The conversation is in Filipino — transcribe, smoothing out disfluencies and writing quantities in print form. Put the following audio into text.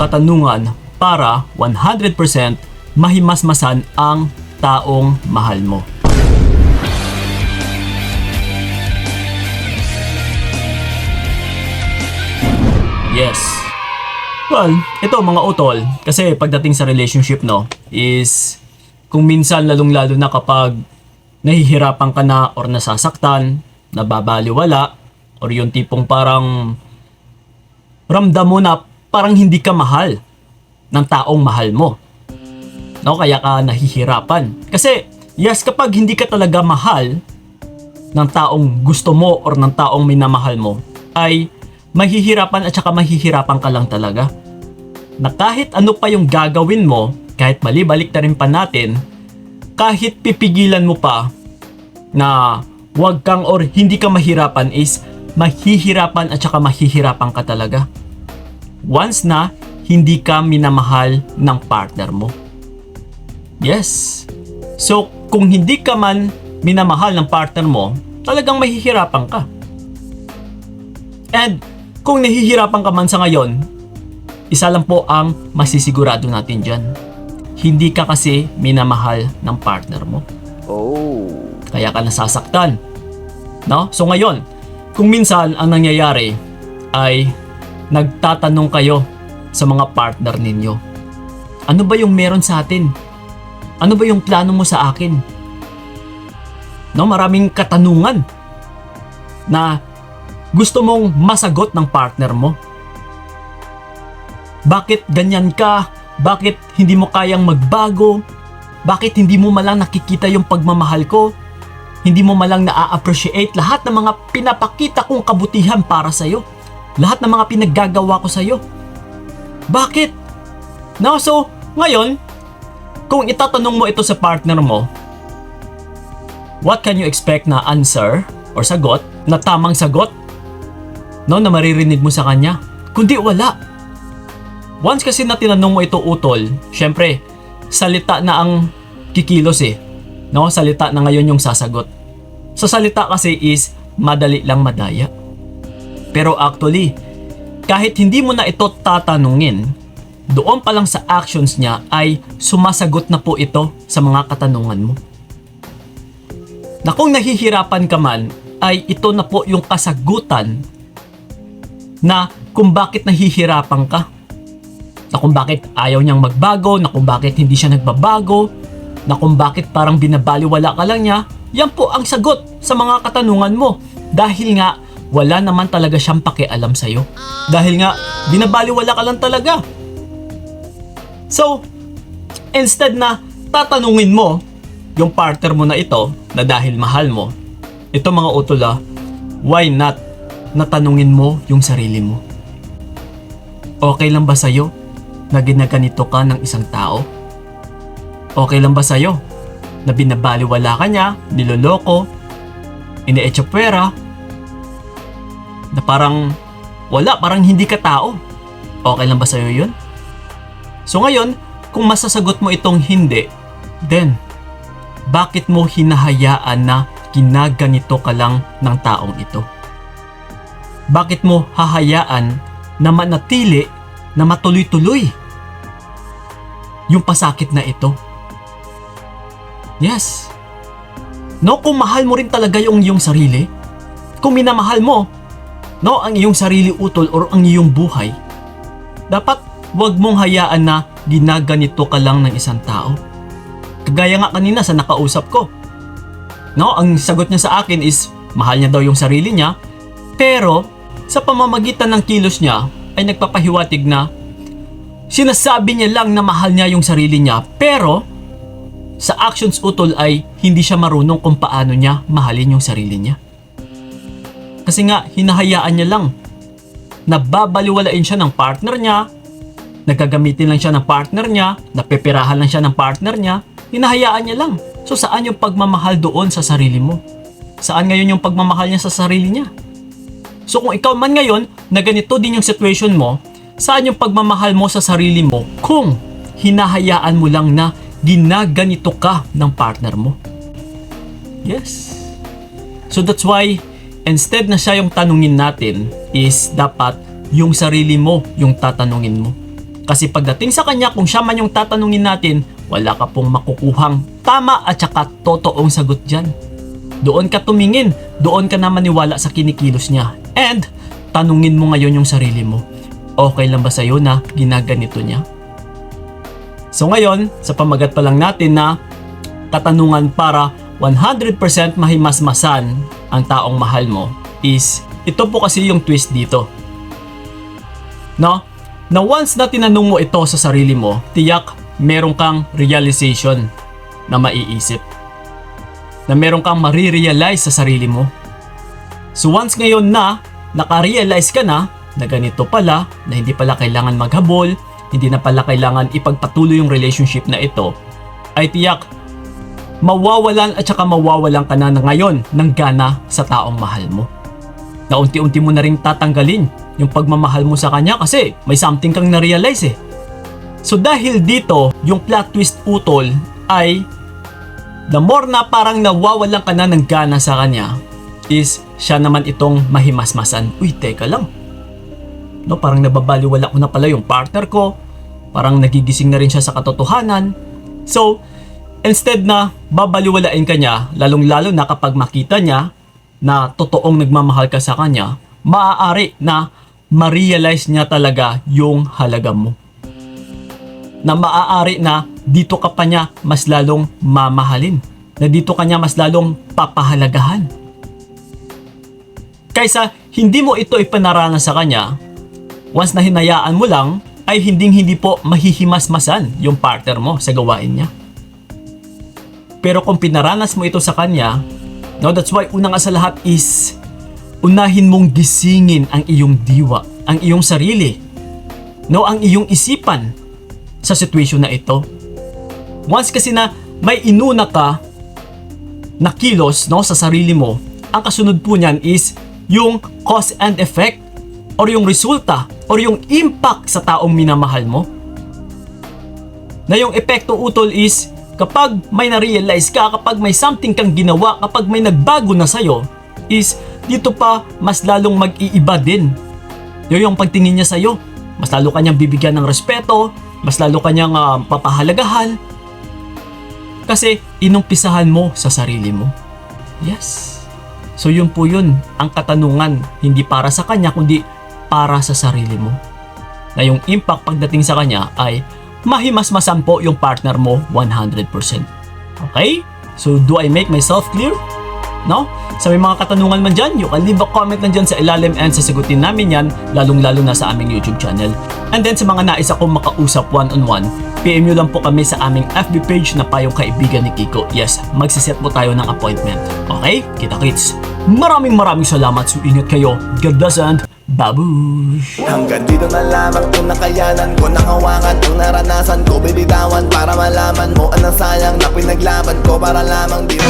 katanungan para 100% mahimasmasan ang taong mahal mo. Yes. Well, ito mga utol, kasi pagdating sa relationship no, is kung minsan lalong-lalo na kapag nahihirapan ka na or nasasaktan, nababaliwala, or yung tipong parang ramdam mo na parang hindi ka mahal ng taong mahal mo. No, kaya ka nahihirapan. Kasi, yes, kapag hindi ka talaga mahal ng taong gusto mo or ng taong minamahal mo, ay mahihirapan at saka mahihirapan ka lang talaga. Na kahit ano pa yung gagawin mo, kahit mali-balik na rin pa natin, kahit pipigilan mo pa na wag kang or hindi ka mahirapan is mahihirapan at saka mahihirapan ka talaga. Once na hindi ka minamahal ng partner mo. Yes. So, kung hindi ka man minamahal ng partner mo, talagang mahihirapan ka. And kung nahihirapan ka man sa ngayon, isa lang po ang masisigurado natin dyan. Hindi ka kasi minamahal ng partner mo. Oh. Kaya ka nasasaktan. No? So ngayon, kung minsan ang nangyayari ay nagtatanong kayo sa mga partner ninyo. Ano ba yung meron sa atin? Ano ba yung plano mo sa akin? No, maraming katanungan na gusto mong masagot ng partner mo. Bakit ganyan ka? Bakit hindi mo kayang magbago? Bakit hindi mo malang nakikita yung pagmamahal ko? Hindi mo malang na-appreciate lahat ng mga pinapakita kong kabutihan para sa'yo? Lahat ng mga pinaggagawa ko sa'yo? Bakit? No, so, ngayon, kung itatanong mo ito sa partner mo, what can you expect na answer or sagot, na tamang sagot? No, na maririnig mo sa kanya? Kundi wala. Once kasi na tinanong mo ito utol, syempre, salita na ang kikilos eh. No, salita na ngayon yung sasagot. Sa salita kasi is madali lang madaya. Pero actually, kahit hindi mo na ito tatanungin, doon pa lang sa actions niya ay sumasagot na po ito sa mga katanungan mo. Na kung nahihirapan ka man, ay ito na po yung kasagutan na kung bakit nahihirapan ka. Na kung bakit ayaw niyang magbago, na kung bakit hindi siya nagbabago, na kung bakit parang binabaliwala ka lang niya, yan po ang sagot sa mga katanungan mo. Dahil nga, wala naman talaga siyang pakialam sa'yo. Dahil nga, binabaliwala ka lang talaga. So, instead na tatanungin mo yung partner mo na ito, na dahil mahal mo, ito mga utol why not natanungin mo yung sarili mo? Okay lang ba sa'yo na ginaganito ka ng isang tao? Okay lang ba sa'yo na binabaliwala ka niya, niloloko, ine-echapwera, na parang wala, parang hindi ka tao? Okay lang ba sa'yo yun? So ngayon, kung masasagot mo itong hindi, then bakit mo hinahayaan na ginaganito ka lang ng taong ito? Bakit mo hahayaan na manatili, na matuloy-tuloy yung pasakit na ito? Yes. No, kung mahal mo rin talaga yung iyong sarili, kung minamahal mo, no, ang iyong sarili utol or ang iyong buhay, dapat wag mong hayaan na ginaganito ka lang ng isang tao. Kagaya nga kanina sa nakausap ko. No, ang sagot niya sa akin is mahal niya daw yung sarili niya, pero sa pamamagitan ng kilos niya ay nagpapahiwatig na sinasabi niya lang na mahal niya yung sarili niya, pero sa actions utol ay hindi siya marunong kung paano niya mahalin yung sarili niya. Kasi nga hinahayaan niya lang, nababaliwalain siya ng partner niya, nagagamitin lang siya ng partner niya, napeperahan lang siya ng partner niya, hinahayaan niya lang. So saan yung pagmamahal doon sa sarili mo? Saan ngayon yung pagmamahal niya sa sarili niya? So kung ikaw man ngayon na ganito din yung situation mo, saan yung pagmamahal mo sa sarili mo kung hinahayaan mo lang na ginaganito ka ng partner mo? Yes. So that's why instead na siya yung tanungin natin is dapat yung sarili mo yung tatanungin mo. Kasi pagdating sa kanya, kung siya man yung tatanungin natin, wala ka pong makukuhang tama at saka totoong sagot dyan. Doon ka tumingin, doon ka na maniwala sa kinikilos niya. And tanungin mo ngayon yung sarili mo, okay lang ba sa'yo na ginaganito niya? So ngayon, sa pamagat pa lang natin na katanungan para 100% mahimasmasan ang taong mahal mo is, ito po kasi yung twist dito. No? Na once na tinanong mo ito sa sarili mo, tiyak meron kang realization na maiisip. Na meron kang marirealize sa sarili mo. So once ngayon na nakarealize ka na ganito pala, na hindi pala kailangan maghabol, hindi na pala kailangan ipagpatuloy yung relationship na ito, ay tiyak mawawalan at saka mawawalan ka na ngayon ng gana sa taong mahal mo. Na unti-unti mo na rin tatanggalin yung pagmamahal mo sa kanya kasi may something kang na-realize eh. So dahil dito, yung plot twist utol ay the more na parang nawawalan ka na ng gana sa kanya is siya naman itong mahimasmasan. Uy, teka lang. No, parang nababaliwala ko na pala yung partner ko. Parang nagigising na rin siya sa katotohanan. So, instead na babaliwalain ka niya, lalong-lalo na kapag makita niya na totoong nagmamahal ka sa kanya, maaari na ma-realize niya talaga yung halaga mo. Na maaari na dito ka pa niya mas lalong mamahalin. Na dito ka niya mas lalong papahalagahan. Kaysa hindi mo ito ipanaranas sa kanya, once na hinayaan mo lang, ay hindi po mahihimasmasan yung partner mo sa gawain niya. Pero kung pinaranas mo ito sa kanya, no, that's why una nga sa lahat is unahin mong gisingin ang iyong diwa, ang iyong sarili, no, ang iyong isipan sa sitwasyon na ito. Once kasi na may inuna ka na kilos, no, sa sarili mo, ang kasunod po niyan is yung cause and effect or yung resulta or yung impact sa taong minamahal mo. Na yung epekto utol is kapag may na-realize ka, kapag may something kang ginawa, kapag may nagbago na sa'yo, is dito pa mas lalong mag-iiba din. Yung pagtingin niya sa'yo, mas lalo kanyang bibigyan ng respeto, mas lalo kanyang papahalagahan. Kasi inumpisahan mo sa sarili mo. Yes. So yun po yun, ang katanungan, hindi para sa kanya, kundi para sa sarili mo. Na yung impact pagdating sa kanya ay mahimasmasan po yung partner mo 100%. Okay? So, do I make myself clear? No? Sa may mga katanungan man dyan, you can leave a comment lang dyan sa ilalim and sasagutin namin yan, lalong-lalo na sa aming YouTube channel. And then sa mga nais akong makausap one-on-one, PM nyo lang po kami sa aming FB page na Payong Kaibigan ni Kiko. Yes, magsiset po tayo ng appointment. Okay? Kita-kits. Maraming salamat. So, ingat kayo. God bless and babush! Hanggang dito na lamang itong nakayanan ko, nakawangan ang naranasan ko, bibitawan para malaman mo ang nasayang na pinaglaban ko para lamang dito.